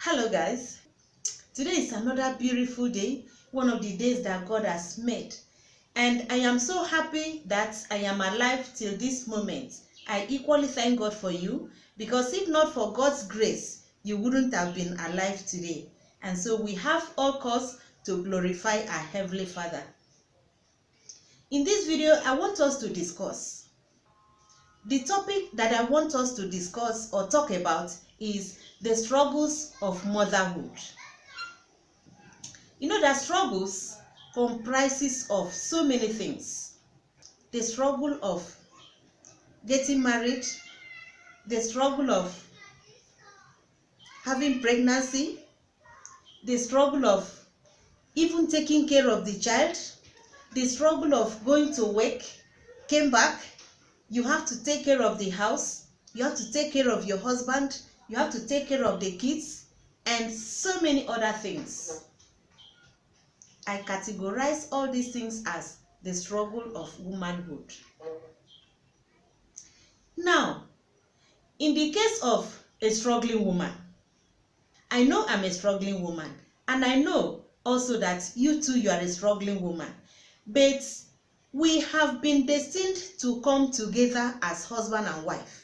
Hello guys, today is another beautiful day, one of the days that God has made, and I am so happy that I am alive till this moment. I equally thank God for you, because if not for God's grace, you wouldn't have been alive today. And so we have all cause to glorify our Heavenly Father. In this video, I want us to discuss. The topic that I want us to discuss or talk about is the struggles of motherhood. You know that struggles comprises of so many things. The struggle of getting married, the struggle of having pregnancy, the struggle of even taking care of the child, the struggle of going to work, came back, you have to take care of the house, you have to take care of your husband, you have to take care of the kids, and so many other things. I categorize all these things as the struggle of womanhood. Now, in the case of a struggling woman, I know I'm a struggling woman, and I know also that you too, you are a struggling woman. But we have been destined to come together as husband and wife.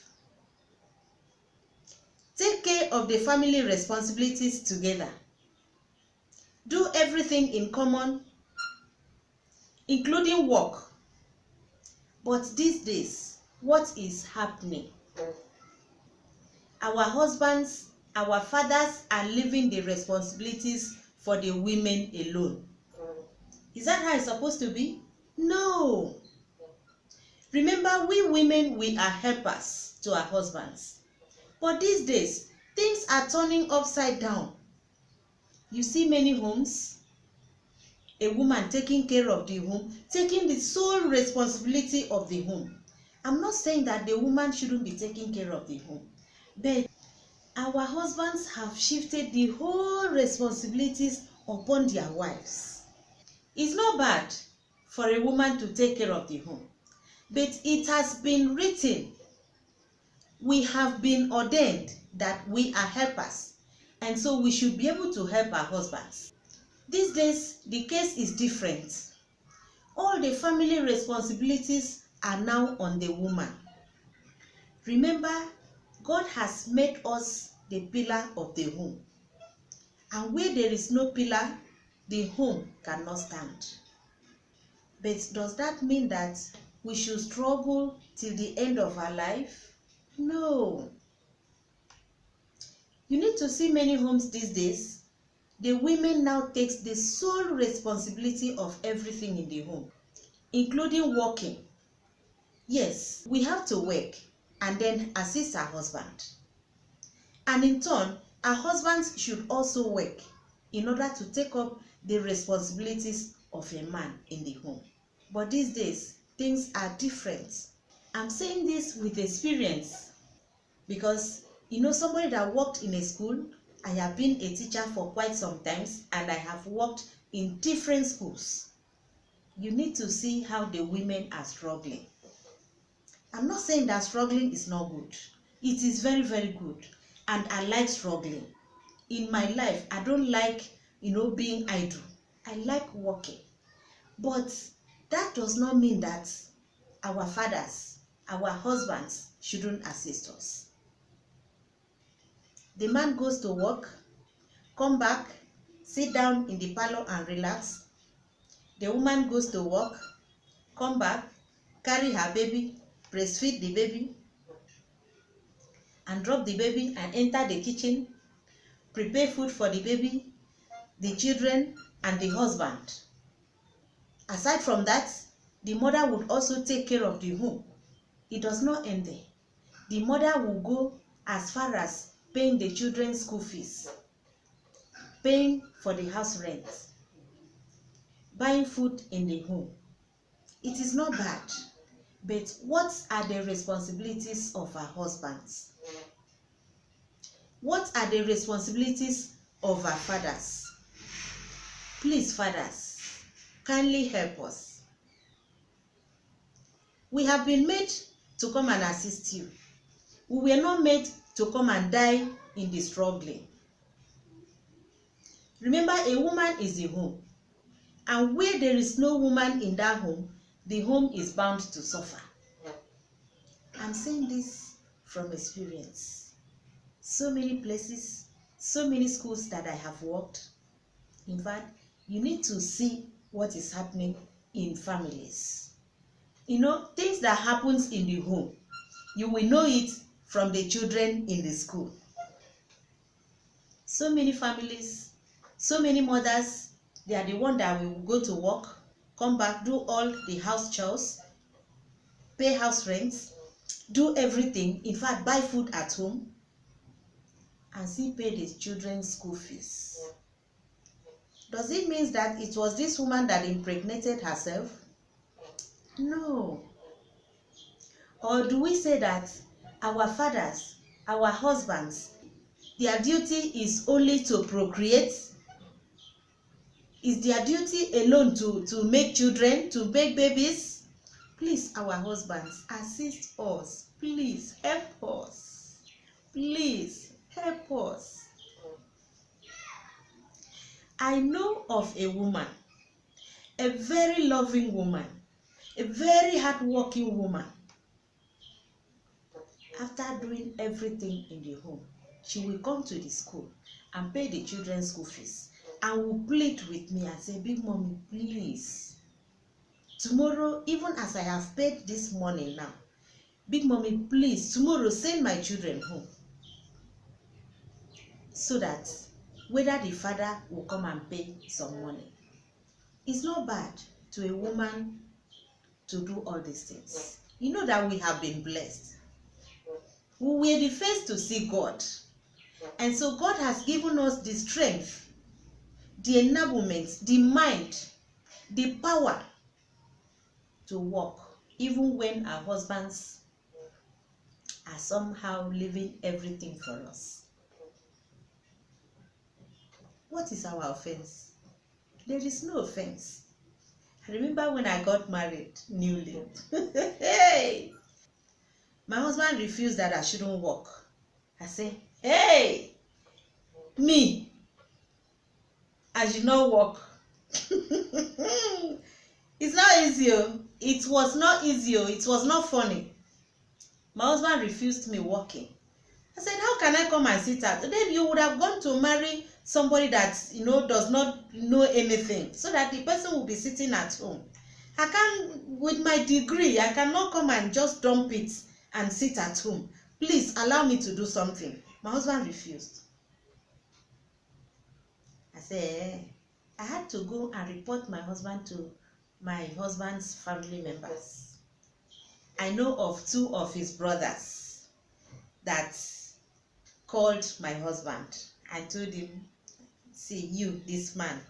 Take care of the family responsibilities together. Do everything in common, including work. But these days, what is happening? Our husbands, our fathers are leaving the responsibilities for the women alone. Is that how it's supposed to be? No. Remember, we women, we are helpers to our husbands. But these days, things are turning upside down. You see many homes, a woman taking care of the home, taking the sole responsibility of the home. I'm not saying that the woman shouldn't be taking care of the home, but our husbands have shifted the whole responsibilities upon their wives. It's not bad for a woman to take care of the home, but it has been written, we have been ordained that we are helpers, and so we should be able to help our husbands. These days, the case is different. All the family responsibilities are now on the woman. Remember, God has made us the pillar of the home. And where there is no pillar, the home cannot stand. But does that mean that we should struggle till the end of our life? No. You need to see many homes these days. The women now takes the sole responsibility of everything in the home, including working. Yes, we have to work and then assist our husband. And in turn, our husbands should also work in order to take up the responsibilities of a man in the home. But these days, things are different. I'm saying this with experience because, you know, somebody that worked in a school, I have been a teacher for quite some times, and I have worked in different schools. You need to see how the women are struggling. I'm not saying that struggling is not good. It is very, very good. And I like struggling. In my life, I don't like, being idle. I like working. But that does not mean that our fathers, our husbands shouldn't assist us. The man goes to work, come back, sit down in the parlor and relax. The woman goes to work, come back, carry her baby, breastfeed the baby, and drop the baby and enter the kitchen, prepare food for the baby, the children, and the husband. Aside from that, the mother would also take care of the home. It does not end there. The mother will go as far as paying the children's school fees, paying for the house rent, buying food in the home. It is not bad, but what are the responsibilities of our husbands? What are the responsibilities of our fathers? Please, fathers, kindly help us. We have been made to come and assist you. We were not made to come and die in the struggling. Remember, a woman is the home. And where there is no woman in that home, the home is bound to suffer. I'm saying this from experience. So many places, so many schools that I have worked. In fact, you need to see what is happening in families. Things that happens in the home, you will know it from the children in the school. So many families, so many mothers, they are the one that will go to work, come back, do all the house chores, pay house rents, do everything, in fact buy food at home, and still pay the children's school fees. Does it mean that it was this woman that impregnated herself? No. Or do we say that our fathers, our husbands, their duty is only to procreate? Is their duty alone to make children, to make babies? Please, our husbands, assist us. Please, help us. Please, help us. I know of a woman, a very loving woman, a very hardworking woman. After doing everything in the home, she will come to the school and pay the children's school fees and will plead with me and say, Big Mommy, please, tomorrow, even as I have paid this morning now, Big Mommy, please, tomorrow send my children home, so that whether the father will come and pay some money. It's not bad to a woman to do all these things. You know that we have been blessed. We were the first to see God. And so God has given us the strength, the enablement, the mind, the power to work, even when our husbands are somehow leaving everything for us. What is our offense? There is no offense. I remember when I got married newly. Hey! My husband refused that I shouldn't work. I say, hey, me, I should not work. It's not easy. It was not easy. It was not funny. My husband refused me working. I said, how can I come and sit at? Then you would have gone to marry somebody that does not know anything, so that the person will be sitting at home. I can't, with my degree, I cannot come and just dump it and sit at home. Please allow me to do something. My husband refused. I said, I had to go and report my husband to my husband's family members. I know of 2 of his brothers that called my husband and told him, see, you, this man,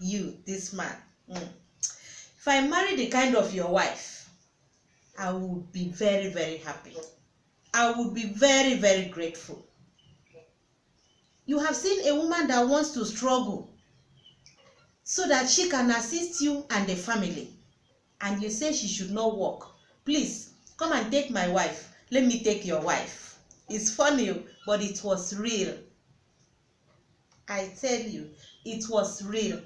if I marry the kind of your wife, I would be very, very happy. I would be very, very grateful. You have seen a woman that wants to struggle so that she can assist you and the family, and you say she should not work. Please, come and take my wife. Let me take your wife. It's funny, but it was real. I tell you, it was real.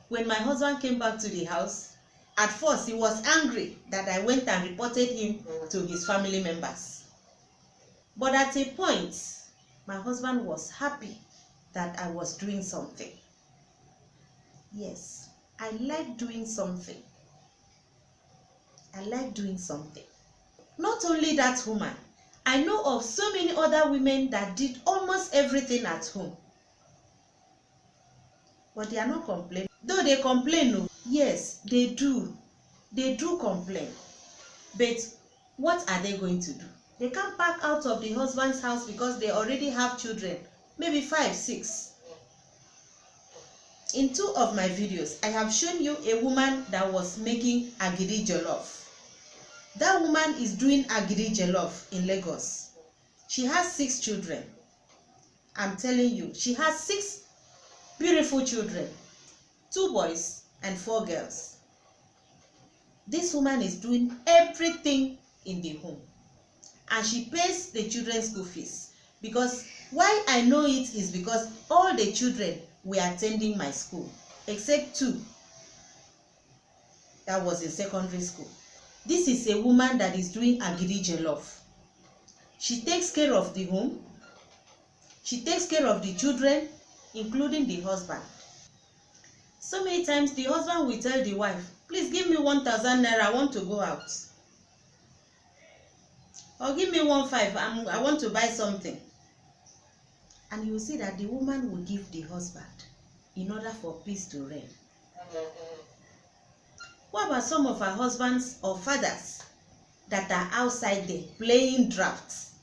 When my husband came back to the house, at first he was angry that I went and reported him to his family members. But at a point, my husband was happy that I was doing something. Yes, I like doing something. I like doing something. Not only that woman, I know of so many other women that did almost everything at home. But they are not complaining. Though they complain, no. Yes, they do. They do complain. But what are they going to do? They can't pack out of the husband's house because they already have children. Maybe 5, 6. In 2 of my videos, I have shown you a woman that was making agidi jollof. That woman is doing agidi jollof in Lagos. She has 6 children. I'm telling you, she has 6 beautiful children, 2 boys and 4 girls. This woman is doing everything in the home, and she pays the children's school fees, because Why I know it is because all the children were attending my school, except 2 that was in secondary school. This is a woman that is doing agidi jollof. She takes care of the home. She takes care of the children, including the husband. So many times the husband will tell the wife, please give me 1,000 naira, I want to go out. Or give me 1,500, I want to buy something. And you will see that the woman will give the husband in order for peace to reign. What about some of our husbands or fathers that are outside there playing drafts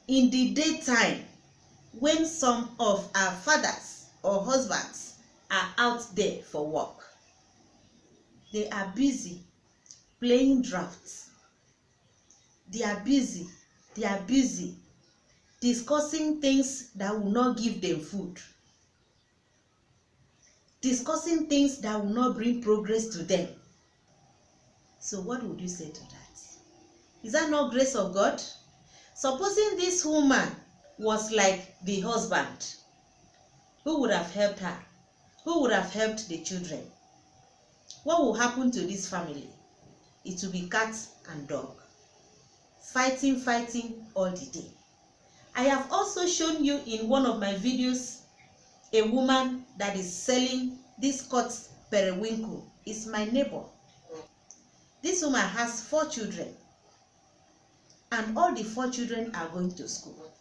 in the daytime when some of our fathers or husbands are out there for work? They are busy playing drafts. They are busy discussing things that will not give them food, discussing things that will not bring progress to them. So what would you say to that? Is that not grace of God? Supposing this woman was like the husband, who would have helped her? Who would have helped the children? What will happen to this family? It will be cat and dog, fighting all the day. I have also shown you in one of my videos a woman that is selling this cut periwinkle. It's my neighbor. This woman has 4 children, and all the 4 children are going to school.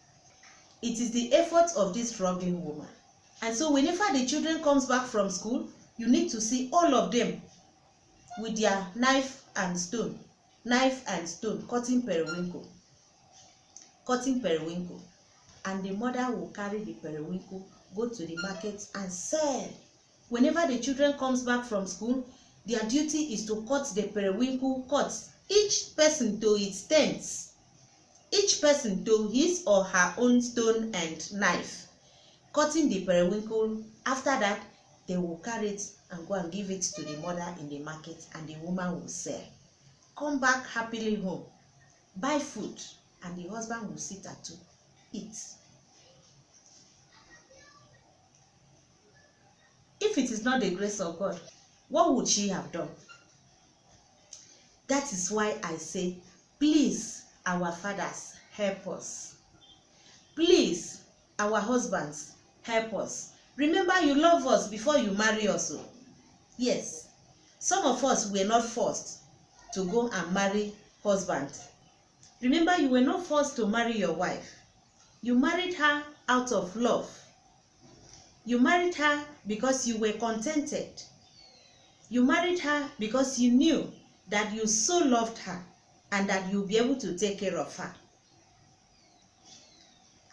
It is the effort of this struggling woman. And so whenever the children comes back from school, you need to see all of them with their knife and stone, cutting periwinkle. And the mother will carry the periwinkle, go to the market and sell. Whenever the children comes back from school, their duty is to cut the periwinkle cuts, each person to its tents, each person to his or her own stone and knife, cutting the periwinkle. After that, they will carry it and go and give it to the mother in the market, and the woman will sell. Come back happily home, buy food, and the husband will sit at home, eat. If it is not the grace of God, what would she have done? That is why I say, please, our fathers, help us. Please, our husbands, help us. Remember, you love us before you marry us. Yes, some of us were not forced to go and marry husband. Remember, you were not forced to marry your wife. You married her out of love. You married her because you were contented. You married her because you knew that you so loved her and that you'll be able to take care of her.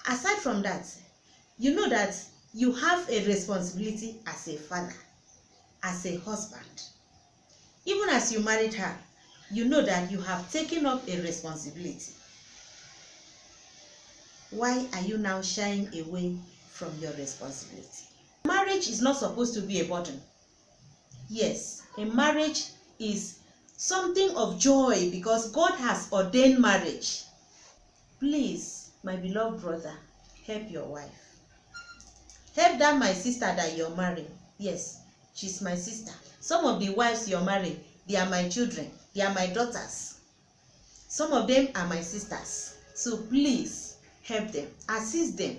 Aside from that, you know that you have a responsibility as a father, as a husband. Even as you married her, you know that you have taken up a responsibility. Why are you now shying away from your responsibility? Marriage is not supposed to be a burden. Yes, a marriage is something of joy because God has ordained marriage. Please, my beloved brother, help your wife. Help that my sister that you're marrying. Yes, she's my sister. Some of the wives you're marrying, they are my children. They are my daughters. Some of them are my sisters. So please, help them. Assist them.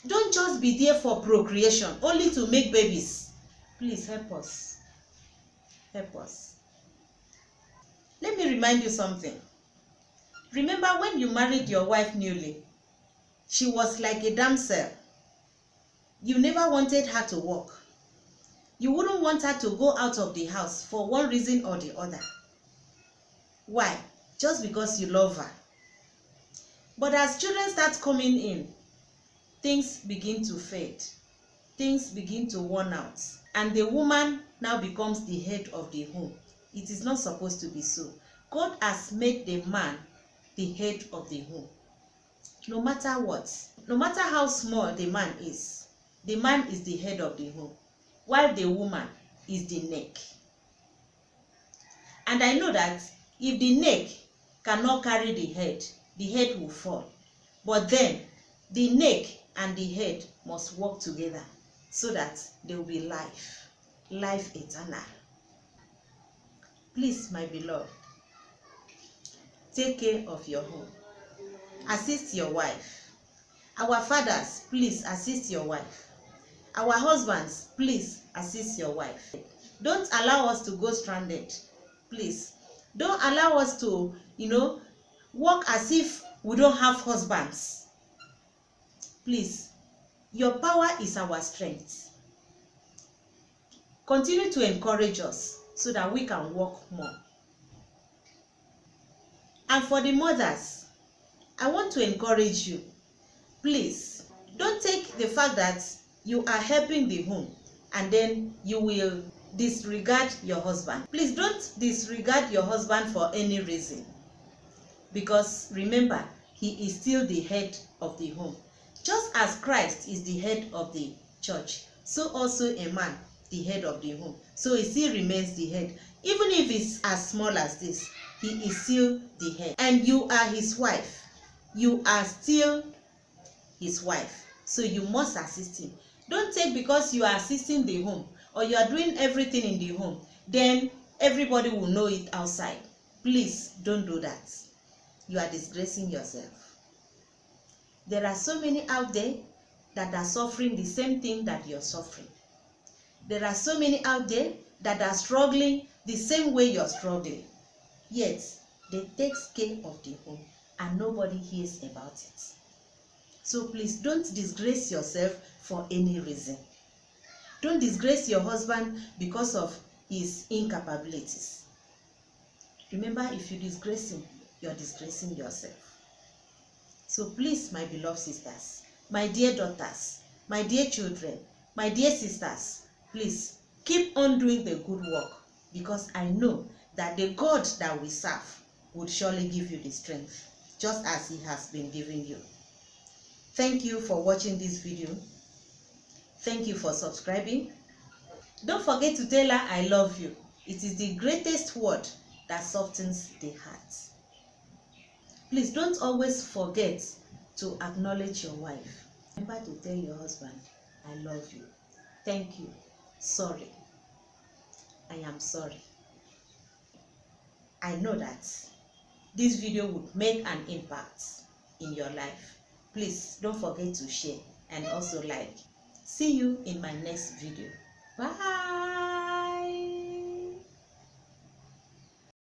Don't just be there for procreation, only to make babies. Please help us. Help us. Let me remind you something. Remember when you married your wife newly, she was like a damsel. You never wanted her to work. You wouldn't want her to go out of the house for one reason or the other. Why? Just because you love her. But as children start coming in, things begin to fade. Things begin to worn out. And the woman now becomes the head of the home. It is not supposed to be so. God has made the man the head of the home. No matter what, no matter how small the man is the head of the home, while the woman is the neck. And I know that if the neck cannot carry the head will fall. But then the neck and the head must work together so that there will be life eternal. Please, my beloved, take care of your home. Assist your wife. Our fathers, please assist your wife. Our husbands, please assist your wife. Don't allow us to go stranded. Please, don't allow us to, work as if we don't have husbands. Please, your power is our strength. Continue to encourage us so that we can work more. And for the mothers, I want to encourage you. Please, don't take the fact that you are helping the home and then you will disregard your husband. Please don't disregard your husband for any reason. Because remember, he is still the head of the home. Just as Christ is the head of the church, so also a man, the head of the home. So he still remains the head. Even if it's as small as this, he is still the head. And you are his wife. You are still his wife. So you must assist him. Don't take because you are assisting the home or you are doing everything in the home, then everybody will know it outside. Please don't do that. You are disgracing yourself. There are so many out there that are suffering the same thing that you're suffering. There are so many out there that are struggling the same way you're struggling. Yet, they take care of the home and nobody hears about it. So please don't disgrace yourself for any reason. Don't disgrace your husband because of his incapabilities. Remember, if you disgrace him, you're disgracing yourself. So please, my beloved sisters, my dear daughters, my dear children, my dear sisters, please keep on doing the good work, because I know that the God that we serve would surely give you the strength, just as he has been giving you. Thank you for watching this video. Thank you for subscribing. Don't forget to tell her I love you. It is the greatest word that softens the heart. Please don't always forget to acknowledge your wife. Remember to tell your husband, I love you. Thank you. Sorry. I am sorry. I know that this video would make an impact in your life. Please don't forget to share and also like. See you in my next video. Bye.